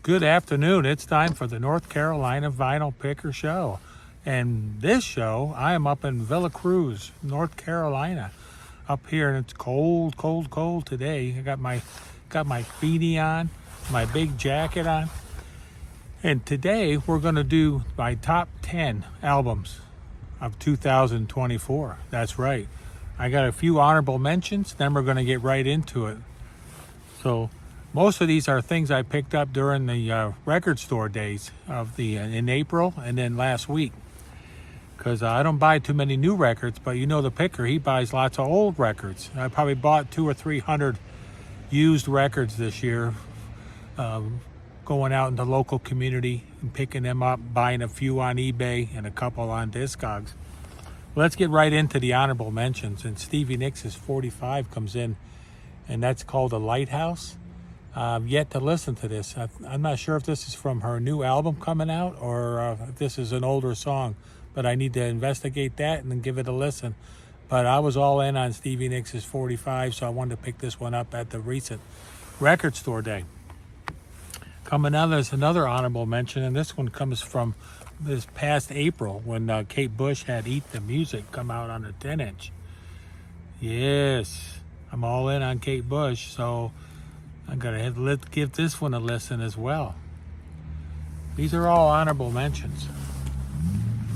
Good afternoon. It's time for the North Carolina Vinyl Picker Show. And this show, I am up in Villa Cruz, North Carolina. Up here, and it's cold, cold, cold today. I got my beanie on, my big jacket on. And today we're going to do my top 10 albums of 2024. That's right. I got a few honorable mentions, then we're going to get right into it. So most of these are things I picked up during the record store days of in April and then last week. Because I don't buy too many new records, but you know the picker, he buys lots of old records. I probably bought 200 or 300 used records this year, going out in the local community and picking them up, buying a few on eBay and a couple on Discogs. Let's get right into the honorable mentions. And Stevie Nicks' 45 comes in, and that's called A Lighthouse. I've yet to listen to this. I'm not sure if this is from her new album coming out or if this is an older song, but I need to investigate that and then give it a listen. But I was all in on Stevie Nicks' 45, so I wanted to pick this one up at the recent record store day. Coming out, there's another honorable mention, and this one comes from this past April when Kate Bush had Eat the Music come out on a 10-inch. Yes, I'm all in on Kate Bush, so I'm going to give this one a listen as well. These are all honorable mentions.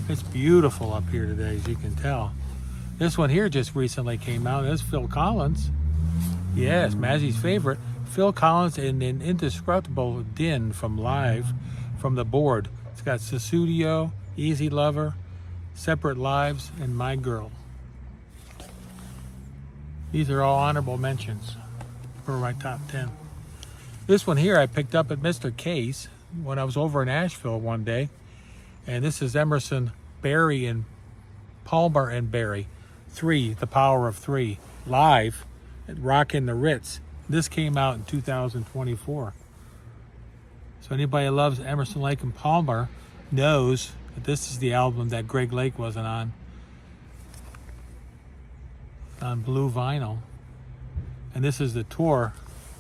It's beautiful up here today, as you can tell. This one here just recently came out. It's Phil Collins. Yes, Mazzy's favorite. Phil Collins in an indescribable din from Live from the board. It's got Sussudio, Easy Lover, Separate Lives, and My Girl. These are all honorable mentions for my top 10. This one here I picked up at Mr. Case when I was over in Asheville one day. And this is Emerson, Berry, and Palmer and Berry. 3, The Power of 3. Live at Rockin' the Ritz. This came out in 2024. So anybody who loves Emerson, Lake and Palmer knows that this is the album that Greg Lake wasn't on blue vinyl. And this is the tour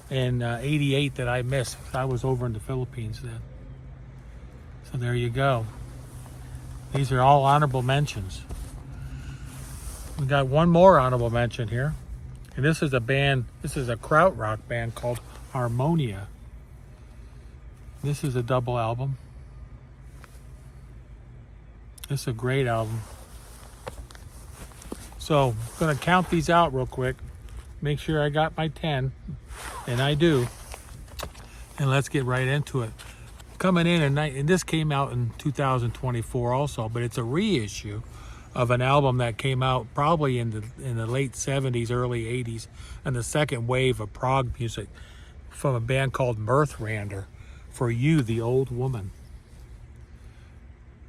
in 88 that I missed. I was over in the Philippines then. So there you go. These are all honorable mentions. We got one more honorable mention here. And this is a krautrock band called Harmonia. This is a double album. This is a great album. So I'm going to count these out real quick. Make sure I got my 10. And I do. And let's get right into it. Coming in, and this came out in 2024 also, but it's a reissue of an album that came out probably in the late 70s, early 80s, and the second wave of prog music from a band called Mirthrander, For You, the Old Woman.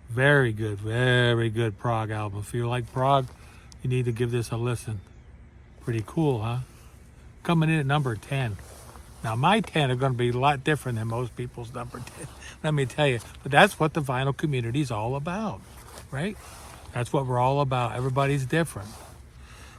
Very good prog album. If you like prog, you need to give this a listen. Pretty cool, huh? Coming in at number 10. Now, my 10 are going to be a lot different than most people's number 10. Let me tell you. But that's what the vinyl community is all about, right? That's what we're all about. Everybody's different.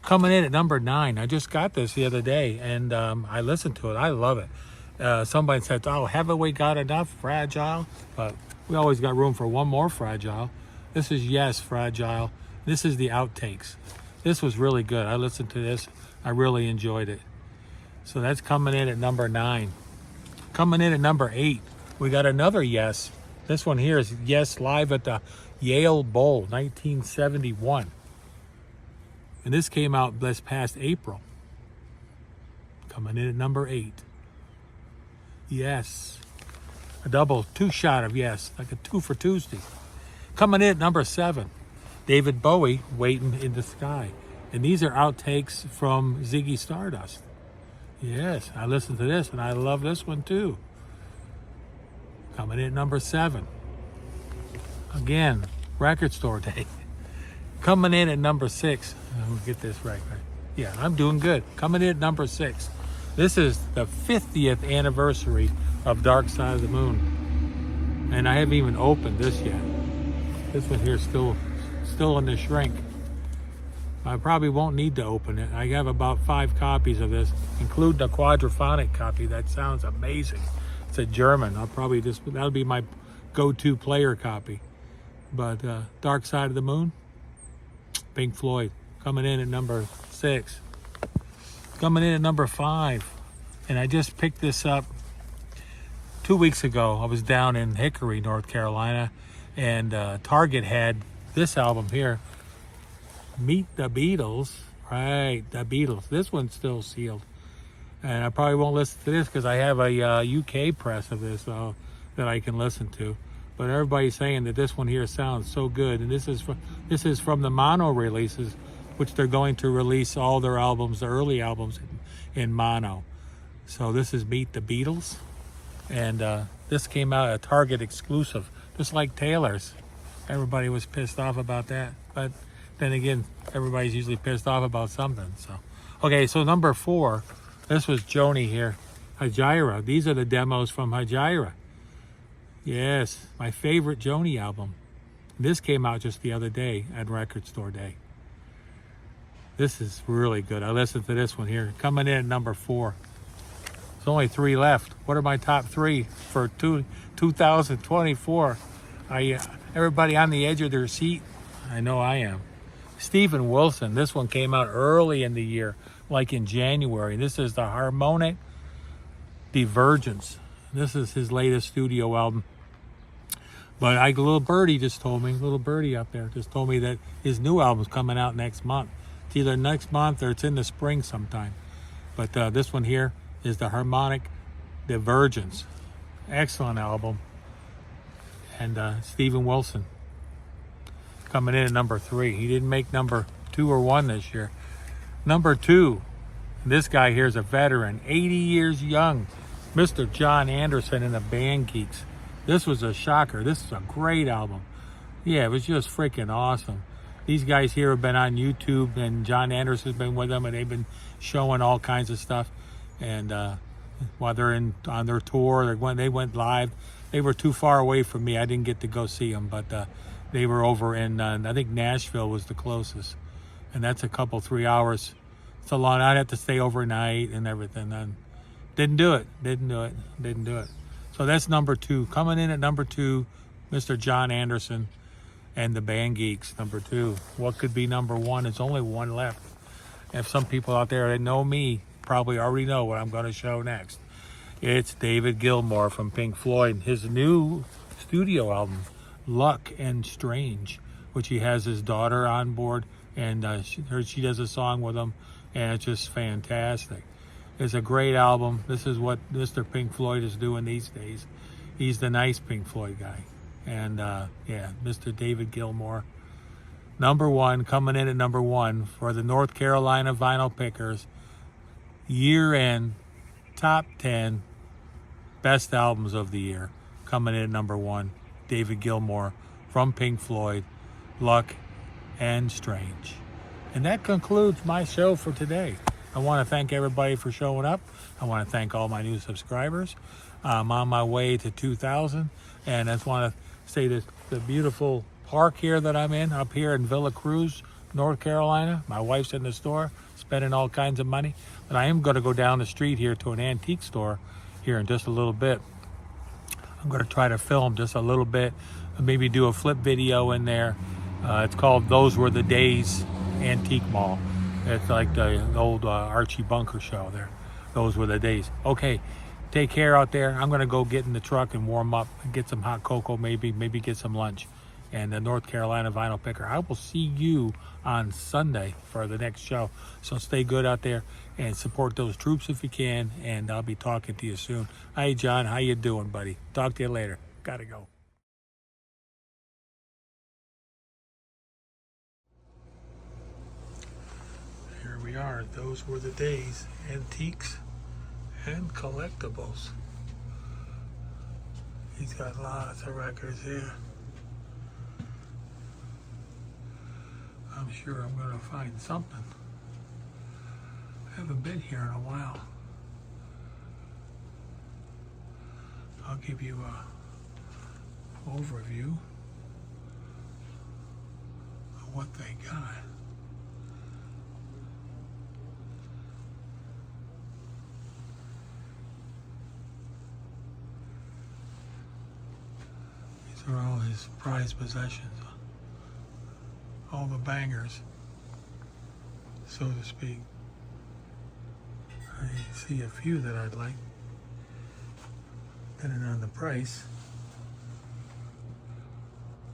Coming in at number 9. I just got this the other day, and I listened to it. I love it. Somebody said, oh, haven't we got enough Fragile? But we always got room for one more Fragile. This is Yes, Fragile. This is the outtakes. This was really good. I listened to this. I really enjoyed it. So that's coming in at number 9. Coming in at number 8, we got another Yes. This one here is Yes live at the Yale Bowl, 1971. And this came out this past April. Coming in at number 8. Yes. A double 2-shot of Yes, like a 2 for Tuesday. Coming in at number 7, David Bowie, Waiting in the Sky. And these are outtakes from Ziggy Stardust. Yes, I listened to this, and I love this one too. Coming in at number 7. Again, record store day. Coming in at number 6. I'll get this right. Yeah, I'm doing good. Coming in at number 6. This is the 50th anniversary of Dark Side of the Moon. And I haven't even opened this yet. This one here is still in the shrink. I probably won't need to open it. I have about 5 copies of this, including a quadraphonic copy that sounds amazing. It's the German. I'll probably that'll be my go-to player copy. But Dark Side of the Moon, Pink Floyd, coming in at number 6. Coming in at number 5. And I just picked this up 2 weeks ago. I was down in Hickory, North Carolina, and Target had this album here, Meet the Beatles. Right, the Beatles. This one's still sealed. And I probably won't listen to this because I have a UK press of this that I can listen to. But everybody's saying that this one here sounds so good. And this is from the mono releases, which they're going to release all their albums, the early albums, in mono. So this is Meet the Beatles. And this came out a Target exclusive, just like Taylor's. Everybody was pissed off about that. But then again, everybody's usually pissed off about something. So, okay, so number 4, this was Joni here, Hajira. These are the demos from Hajira. Yes, my favorite Joni album. This came out just the other day at Record Store Day. This is really good. I listened to this one here. Coming in at number 4. There's only 3 left. What are my top 3 for 2024? Everybody on the edge of their seat? I know I am. Steven Wilson. This one came out early in the year, like in January. This is the Harmonic Divergence. This is his latest studio album. But little birdie up there just told me that his new album's coming out next month. It's either next month or it's in the spring sometime. But this one here is the Harmonic Divergence. Excellent album. And Steven Wilson coming in at number 3. He didn't make number 2 or 1 this year. Number 2, this guy here is a veteran, 80 years young, Mr. John Anderson and the Band Geeks. This was a shocker. This is a great album. Yeah, it was just freaking awesome. These guys here have been on YouTube, and John Anderson's been with them, and they've been showing all kinds of stuff. And while they're on their tour, they went live. They were too far away from me. I didn't get to go see them, but they were over in, I think Nashville was the closest. And that's a couple, 3 hours. It's a long, I'd have to stay overnight and everything. And didn't do it. So that's number 2. Coming in at number 2, Mr. John Anderson and the Band Geeks, number 2. What could be number 1? There's only 1 left. If some people out there that know me probably already know what I'm going to show next. It's David Gilmour from Pink Floyd. His new studio album, Luck and Strange, which he has his daughter on board, and she does a song with him, and it's just fantastic. It's a great album. This is what Mr. Pink Floyd is doing these days. He's the nice Pink Floyd guy. And yeah, Mr. David Gilmour. Number 1, coming in at number 1 for the North Carolina Vinyl Pickers. Year-end top 10 best albums of the year. Coming in at number 1, David Gilmour from Pink Floyd, Luck and Strange. And that concludes my show for today. I want to thank everybody for showing up. I want to thank all my new subscribers. I'm on my way to 2,000. And I just want to say that the beautiful park here that I'm in, up here in Villa Cruz, North Carolina. My wife's in the store, spending all kinds of money. But I am going to go down the street here to an antique store here in just a little bit. I'm going to try to film just a little bit, maybe do a flip video in there. It's called Those Were the Days Antique Mall. It's like the old Archie Bunker show there. Those were the days. Okay, take care out there. I'm going to go get in the truck and warm up and get some hot cocoa, maybe get some lunch. And the North Carolina Vinyl Picker. I will see you on Sunday for the next show. So stay good out there and support those troops if you can. And I'll be talking to you soon. Hi, John. How you doing, buddy? Talk to you later. Gotta go. Here we are. Those were the days. Antiques and collectibles. He's got lots of records here. I'm sure I'm going to find something. I haven't been here in a while. I'll give you a overview of what they got. are all his prized possessions. All the bangers, so to speak. I see a few that I'd like, depending on the price.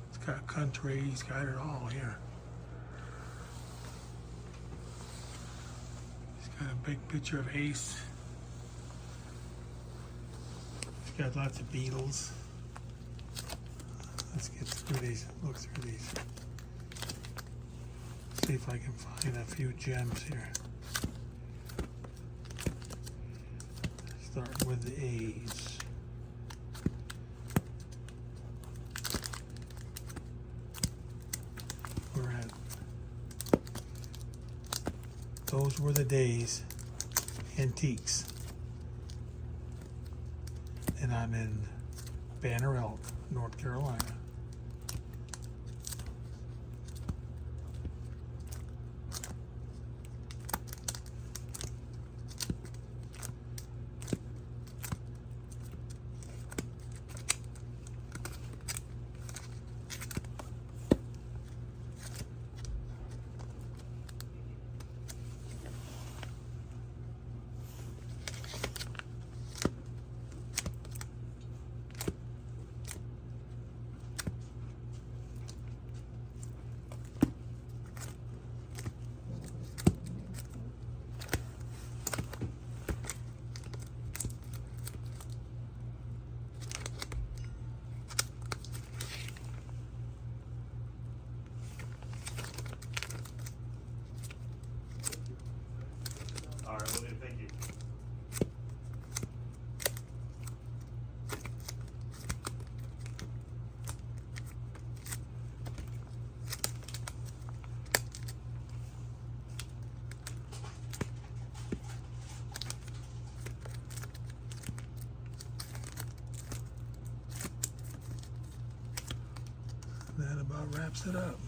It's got country, he's got it all here. He's got a big picture of Ace. He's got lots of Beatles. Let's get through these, look through these. See if I can find a few gems here. Start with the A's. We're at Those Were the Days Antiques. And I'm in Banner Elk, North Carolina. All right, well, thank you. That about wraps it up.